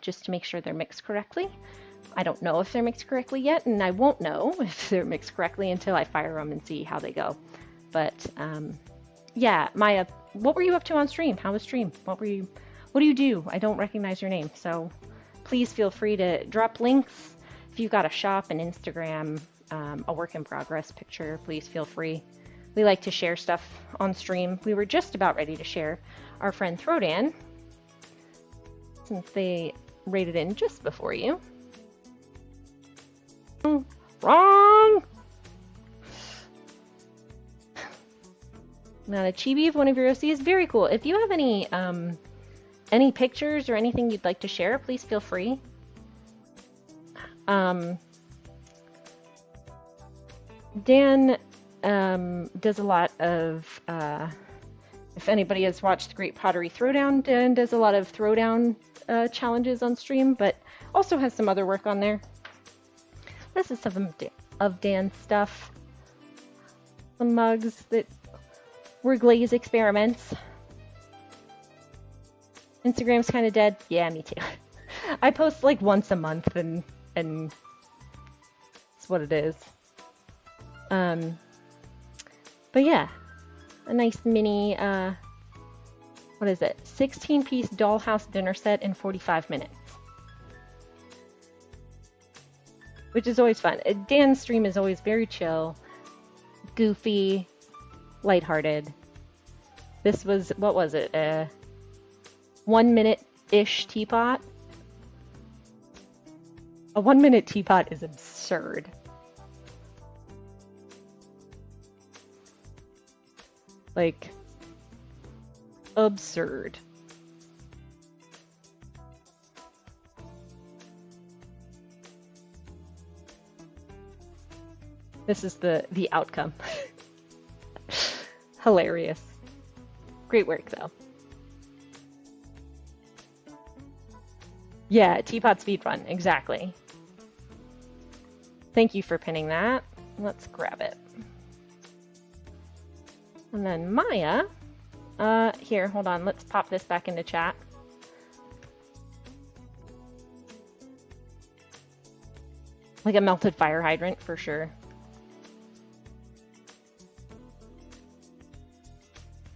just to make sure they're mixed correctly. I don't know if they're mixed correctly yet, and I won't know if they're mixed correctly until I fire them and see how they go. But yeah, Maya, what were you up to on stream? How was stream? What do you do? I don't recognize your name, so please feel free to drop links. If you've got a shop, an Instagram, a work in progress picture, please feel free. We like to share stuff on stream. We were just about ready to share our friend Throwdan, since they raided in just before you. Wrong! Now the chibi of one of your OCs, very cool. If you have any pictures or anything you'd like to share, please feel free. Dan does a lot of, if anybody has watched the Great Pottery Throwdown, Dan does a lot of throwdown challenges on stream, but also has some other work on there. This is some of Dan's stuff. Some mugs that were glaze experiments. Instagram's kind of dead. Yeah, me too. I post like once a month and it's what it is. But yeah, a nice mini, what is it? 16-piece dollhouse dinner set in 45 minutes. Which is always fun. Dan's stream is always very chill, goofy, lighthearted. This was, what was it? 1 minute-ish teapot. A 1 minute teapot is absurd. Like, absurd. This is the outcome. Hilarious. Great work, though. Yeah, teapot speedrun, exactly. Thank you for pinning that. Let's grab it. And then Maya, here, hold on, let's pop this back into chat. Like a melted fire hydrant, for sure.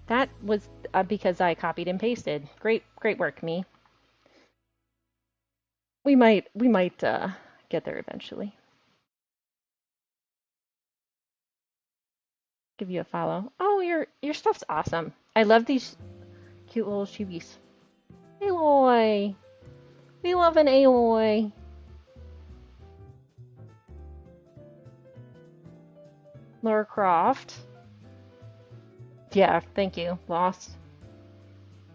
That was because I copied and pasted. Great work, me. We might get there eventually. Give you a follow. Oh, your stuff's awesome. I love these cute little chibis. Aloy! We love an Aloy! Lara Croft. Yeah, thank you, Lost.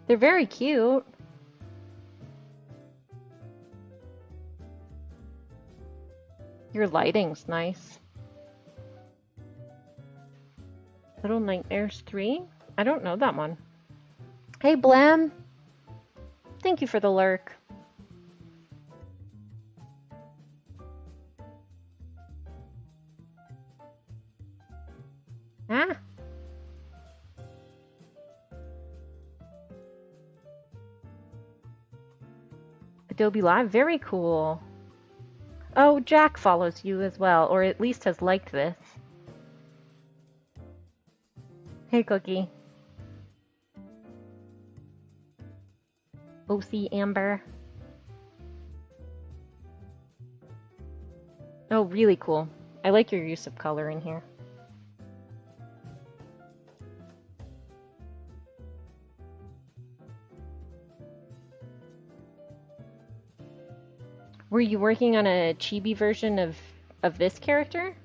They're very cute. Your lighting's nice. Little Nightmares 3? I don't know that one. Hey, Blam! Thank you for the lurk. Ah! Adobe Live, very cool. Oh, Jack follows you as well, or at least has liked this. Hey, Cookie. OC Amber. Oh, really cool. I like your use of color in here. Were you working on a chibi version of this character?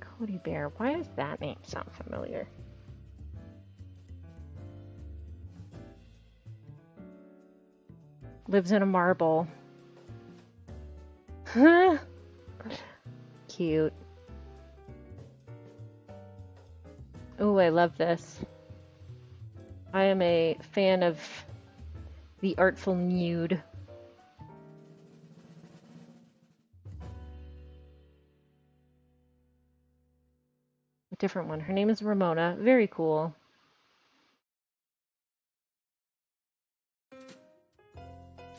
Cody Bear, why does that name sound familiar? Lives in a marble. Cute. Oh, I love this. I am a fan of the artful nude. different one. Her name is Ramona. Very cool.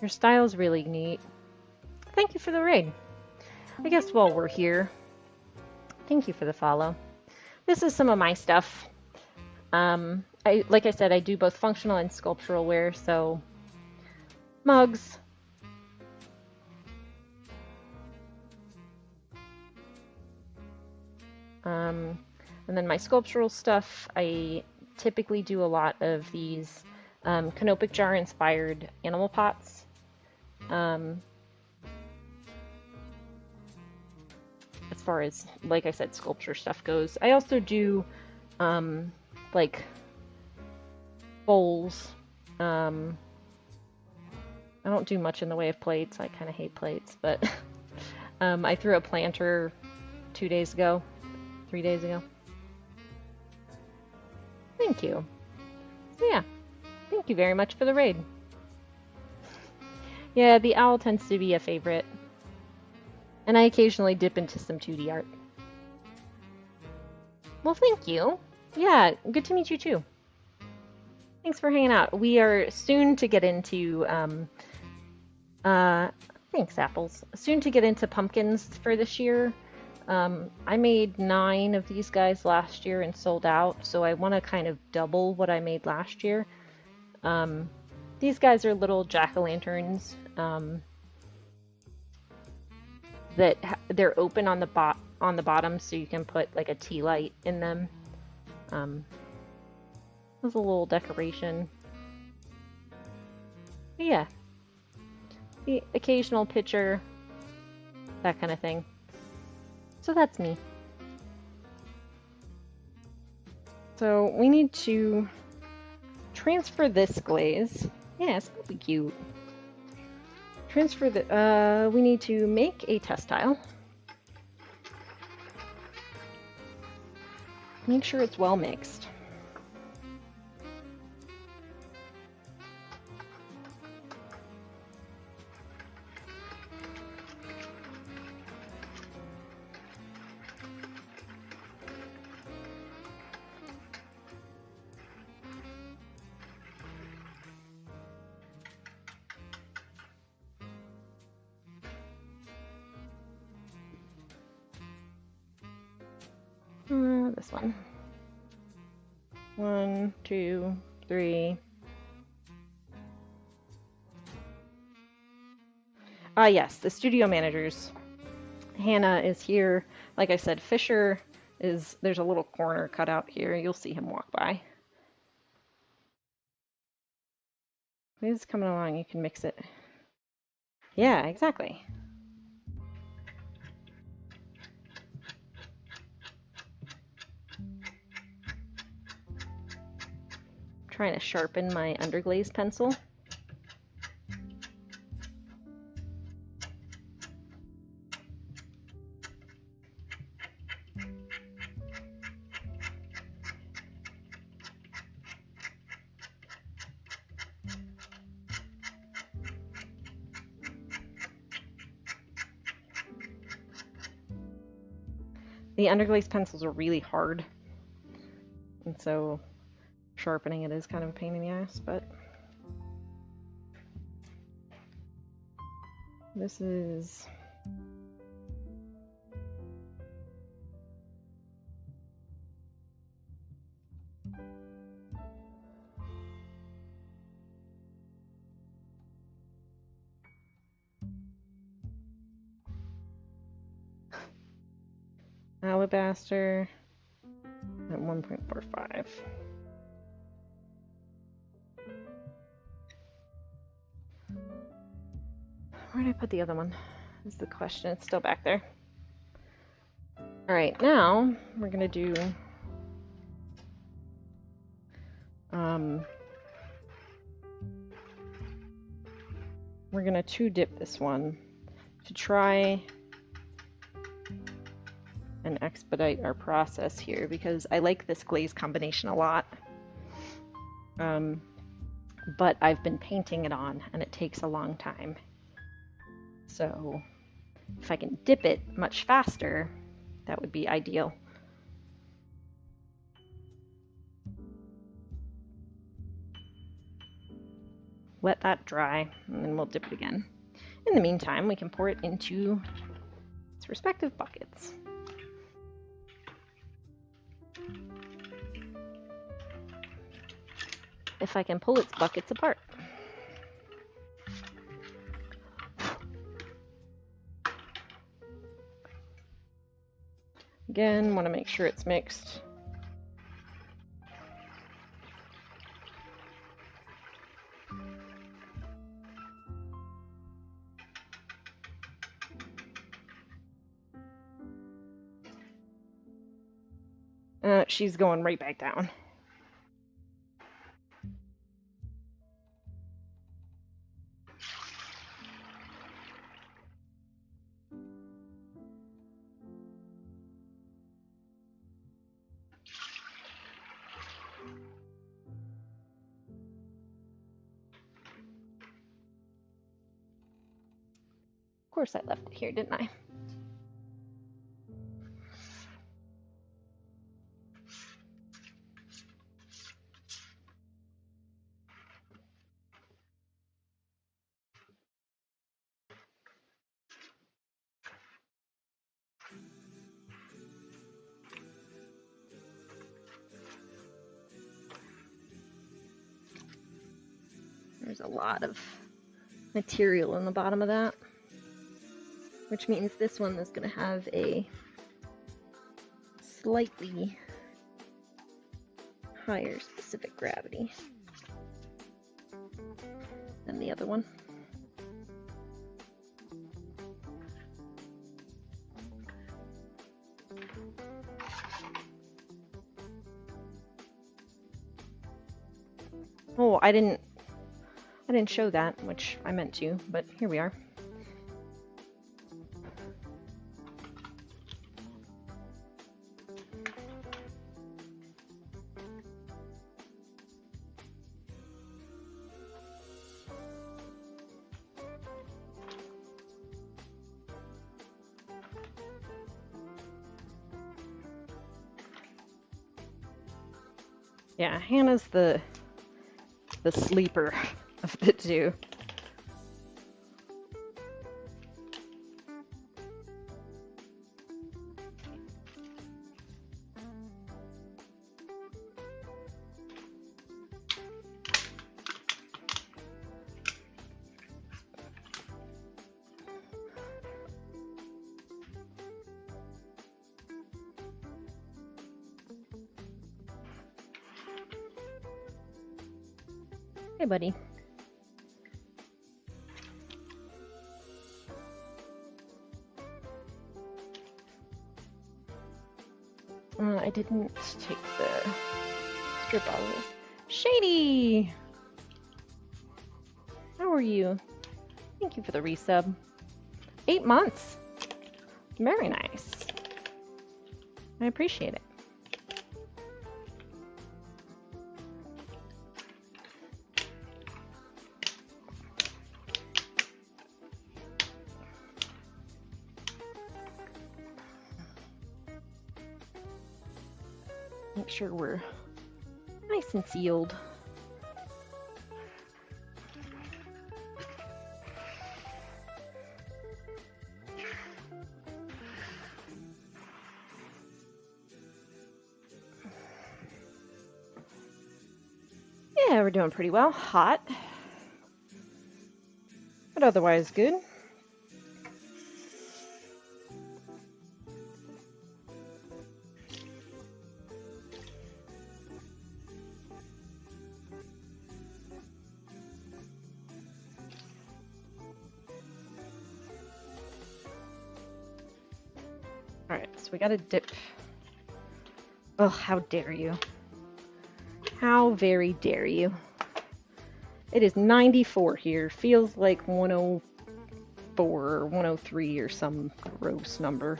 Your style's really neat. Thank you for the raid. I guess while we're here, thank you for the follow. This is some of my stuff. Like I said, I do both functional and sculptural wear, so mugs, and then my sculptural stuff, I typically do a lot of these canopic jar inspired animal pots. As far as, like I said, sculpture stuff goes. I also do like bowls. I don't do much in the way of plates. I kind of hate plates, but I threw a planter 3 days ago. Thank you. Yeah, thank you very much for the raid. Yeah, the owl tends to be a favorite. And I occasionally dip into some 2D art. Well, thank you. Yeah, good to meet you too. Thanks for hanging out. We are soon to get into, thanks, apples. Soon to get into pumpkins for this year. I made 9 of these guys last year and sold out, so I want to kind of double what I made last year. These guys are little jack-o'-lanterns that they're open on the bottom, so you can put like a tea light in them. There's a little decoration. But yeah, the occasional picture, that kind of thing. So that's me. So we need to transfer this glaze. Yes, that'll be cute. Transfer the, we need to make a test tile. Make sure it's well mixed. This one. 1, 2, 3. Yes, the studio managers. Hannah is here. Like I said, Fisher is, there's a little corner cut out here. You'll see him walk by. He's coming along, you can mix it. Yeah, exactly. Trying to sharpen my underglaze pencil. The underglaze pencils are really hard, and so sharpening it is kind of a pain in the ass, but this is alabaster at 1.45. Where did I put the other one? Is the question. It's still back there. All right, now we're gonna do we're gonna 2-dip this one to try and expedite our process here, because I like this glaze combination a lot. But I've been painting it on and it takes a long time. So if I can dip it much faster, that would be ideal. let that dry, and then we'll dip it again. In the meantime, we can pour it into its respective buckets. If I can pull its buckets apart. Again, want to make sure it's mixed. She's going right back down. Of course I left it here, didn't I? There's a lot of material in the bottom of that, which means this one is going to have a slightly higher specific gravity than the other one. Oh, I didn't show that, which I meant to, but here we are. Yeah, Hannah's the sleeper of the two. Hey, buddy. I didn't take the strip out of this. Shady! How are you? Thank you for the resub. 8 months. Very nice. I appreciate it. Make sure we're nice and sealed. Yeah, we're doing pretty well. Hot, but otherwise good. Alright, so we gotta dip. Oh, how dare you. How very dare you. It is 94 here. Feels like 104 or 103 or some gross number.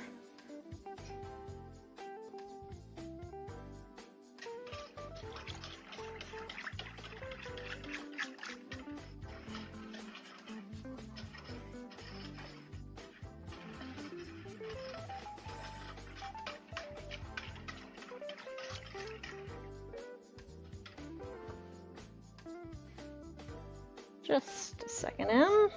Just a second, Em.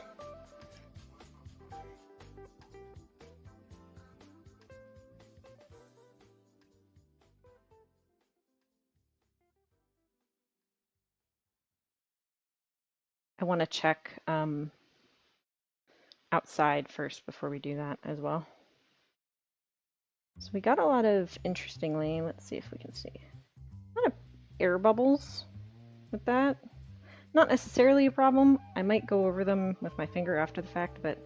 I want to check outside first before we do that as well. So we got a lot of, interestingly, let's see if we can see, a lot of air bubbles with that. Not necessarily a problem. I might go over them with my finger after the fact, but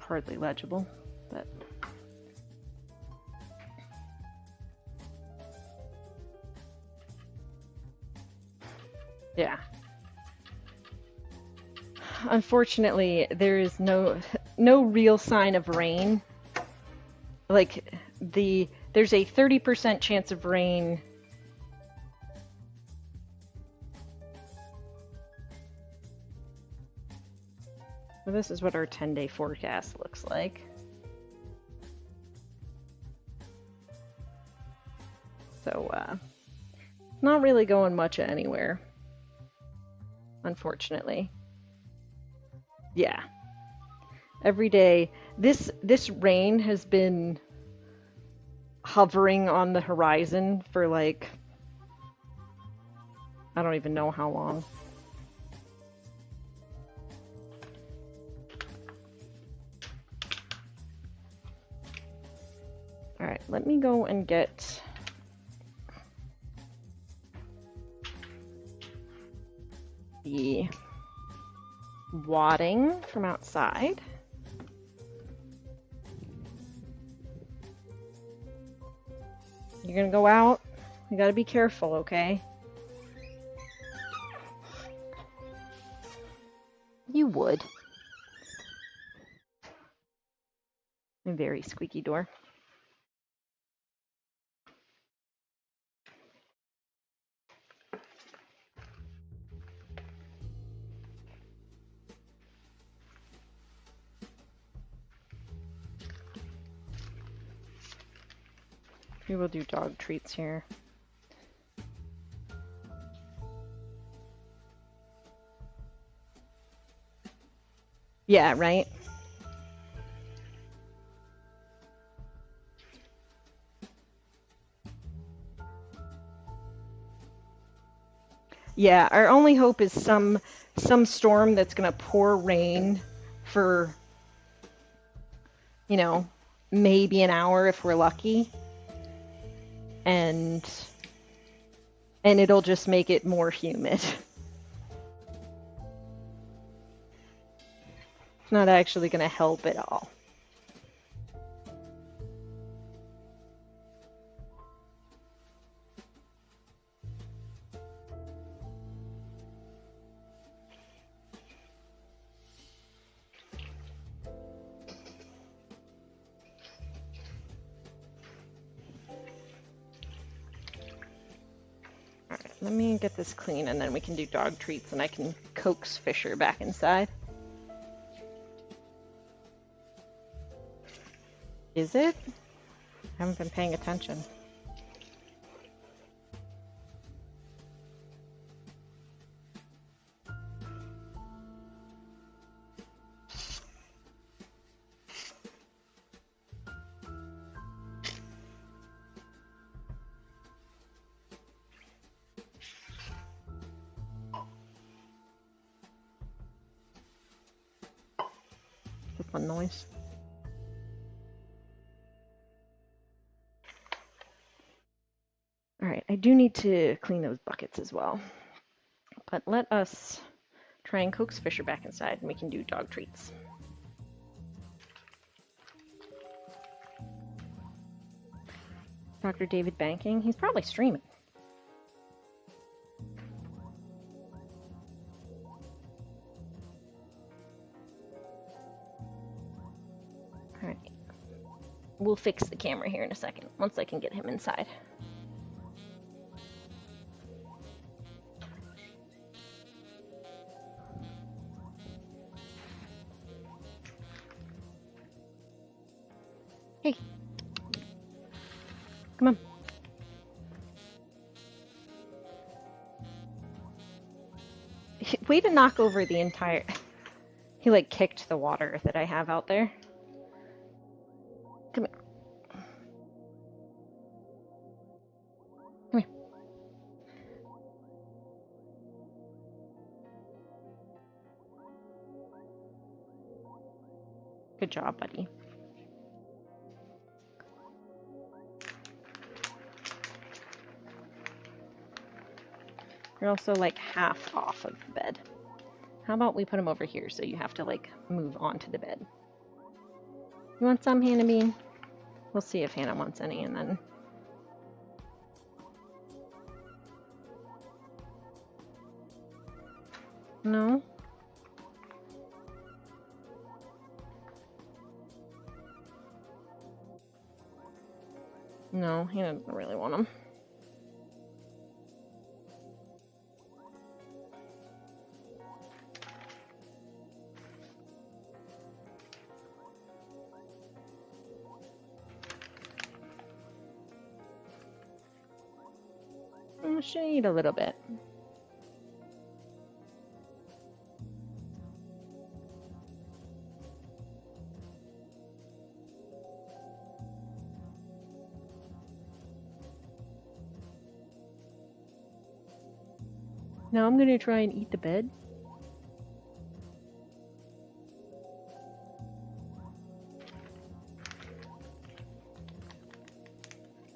hardly legible, but yeah. Unfortunately, there is no real sign of rain. Like there's a 30% chance of rain. Well, this is what our 10-day forecast looks like. So, not really going much anywhere, unfortunately. Yeah. Every day, this rain has been hovering on the horizon for like, I don't even know how long. All right, let me go and get the wadding from outside. You're gonna go out, you gotta be careful, okay? You would. A very squeaky door. We will do dog treats here. Yeah, right? Yeah, our only hope is some storm that's gonna pour rain for, you know, maybe an hour if we're lucky. And it'll just make it more humid. It's not actually gonna help at all. Let me get this clean and then we can do dog treats and I can coax Fisher back inside. Is it? I haven't been paying attention. One noise. All right, I do need to clean those buckets as well. But let us try and coax Fisher back inside and we can do dog treats. Dr. David banking, he's probably streaming. we'll fix the camera here in a second, once I can get him inside. Hey. Come on. Way to knock over the entire... He like kicked the water that I have out there. Come here. Come here. Good job, buddy. You're also like half off of the bed. How about we put him over here so you have to like move onto the bed? You want some, Hannah Bean? We'll see if Hannah wants any and then... No? No, he doesn't really want them. Shade a little bit. Now I'm going to try and eat the bed.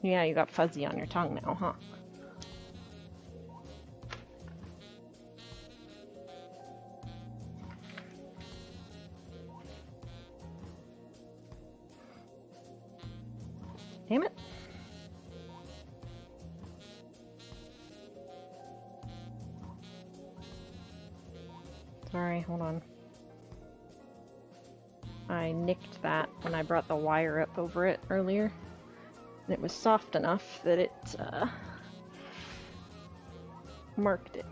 Yeah, you got fuzzy on your tongue now, huh? Damn it. Sorry, hold on. I nicked that when I brought the wire up over it earlier. And it was soft enough that it marked it.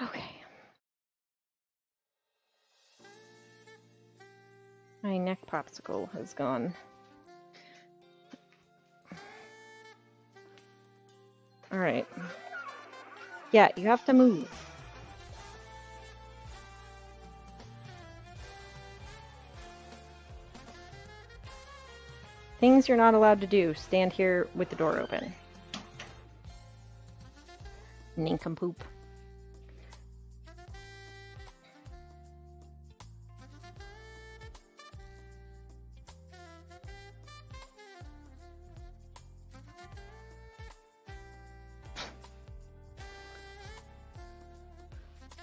Okay. My neck popsicle has gone. All right. Yeah, you have to move. Things you're not allowed to do. Stand here with the door open. Nincompoop.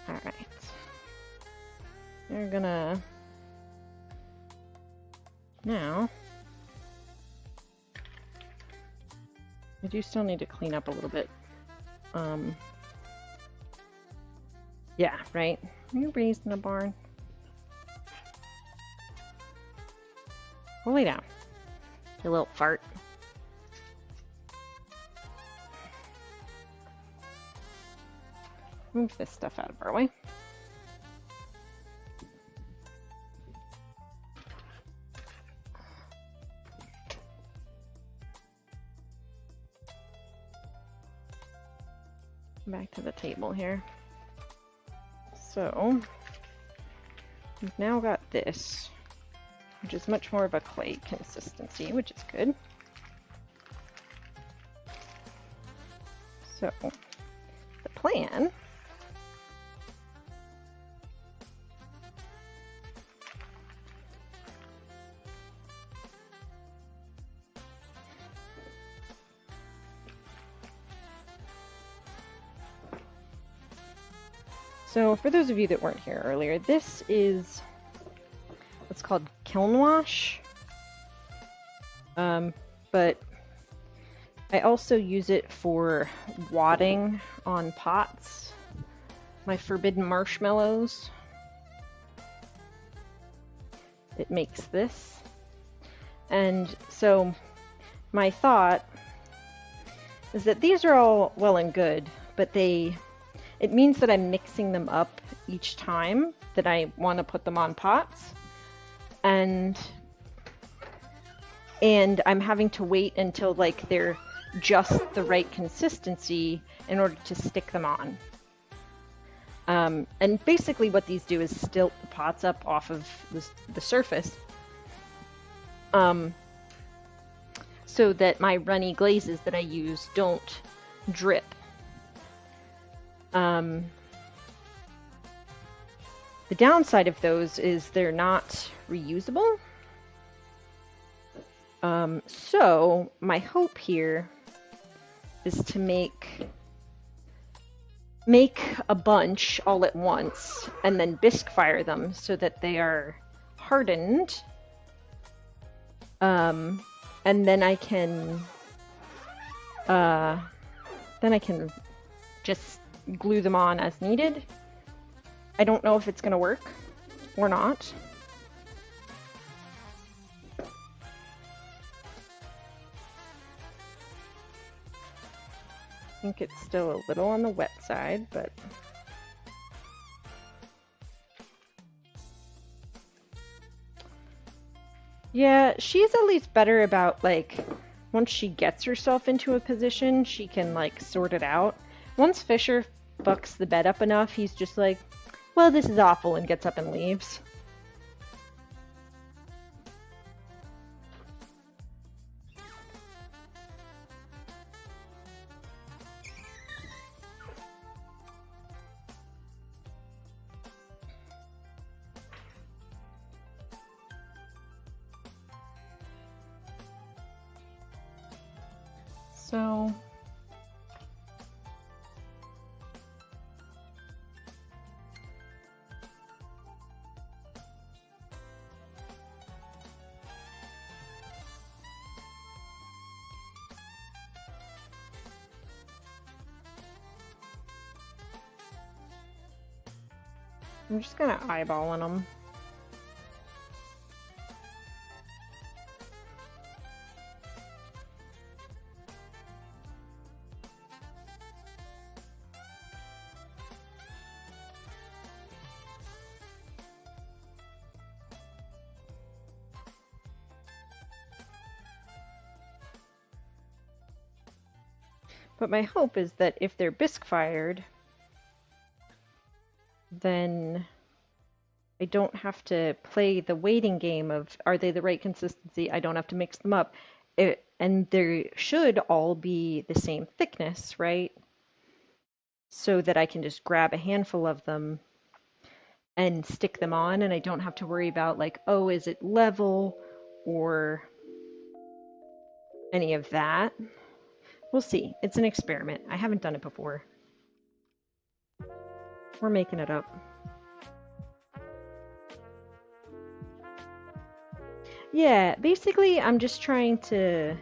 Alright. We're gonna... Now... I do still need to clean up a little bit. Yeah, right? Are you raised in a barn? Go lay down. You little fart. Move this stuff out of our way. Back to the table here. So, we've now got this, which is much more of a clay consistency, which is good. So, the plan So for those of you that weren't here earlier, this is what's called kiln wash. But I also use it for wadding on pots, my forbidden marshmallows. It makes this. And so my thought is that these are all well and good, but it means that I'm mixing them up each time that I want to put them on pots. And I'm having to wait until like they're just the right consistency in order to stick them on. And basically what these do is stilt the pots up off of the surface, so that my runny glazes that I use don't drip. The downside of those is they're not reusable. So my hope here is to make a bunch all at once and then bisque fire them so that they are hardened. And then I can just glue them on as needed. I don't know if it's gonna work or not. I think it's still a little on the wet side, but yeah, she's at least better about like once she gets herself into a position, she can like sort it out. Once Fisher fucks the bed up enough, he's just like, well, this is awful, and gets up and leaves. So I'm just kind of eyeballing them. But my hope is that if they're bisque fired, then I don't have to play the waiting game of are they the right consistency? I don't have to mix them up. And they should all be the same thickness, right? So that I can just grab a handful of them and stick them on, and I don't have to worry about like, oh, is it level or any of that. We'll see. It's an experiment. I haven't done it before. We're making it up. Yeah, basically I'm just trying to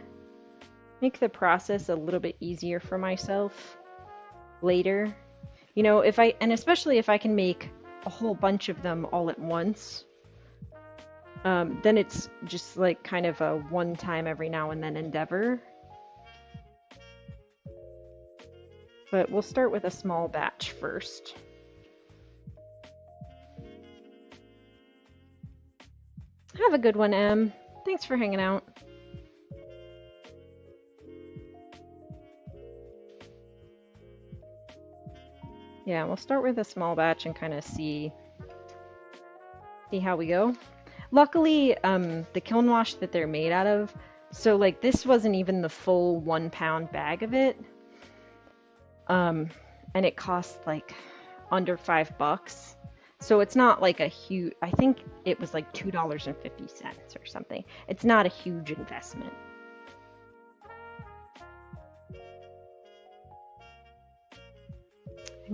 make the process a little bit easier for myself later. You know, especially if I can make a whole bunch of them all at once, then it's just like kind of a one time every now and then endeavor. But we'll start with a small batch first. Have a good one, Em. Thanks for hanging out. Yeah, we'll start with a small batch and kind of see how we go. Luckily, the kiln wash that they're made out of, so like this wasn't even the full 1 pound bag of it. And it cost like under $5. So it's not like a huge, I think it was like $2.50 or something. It's not a huge investment.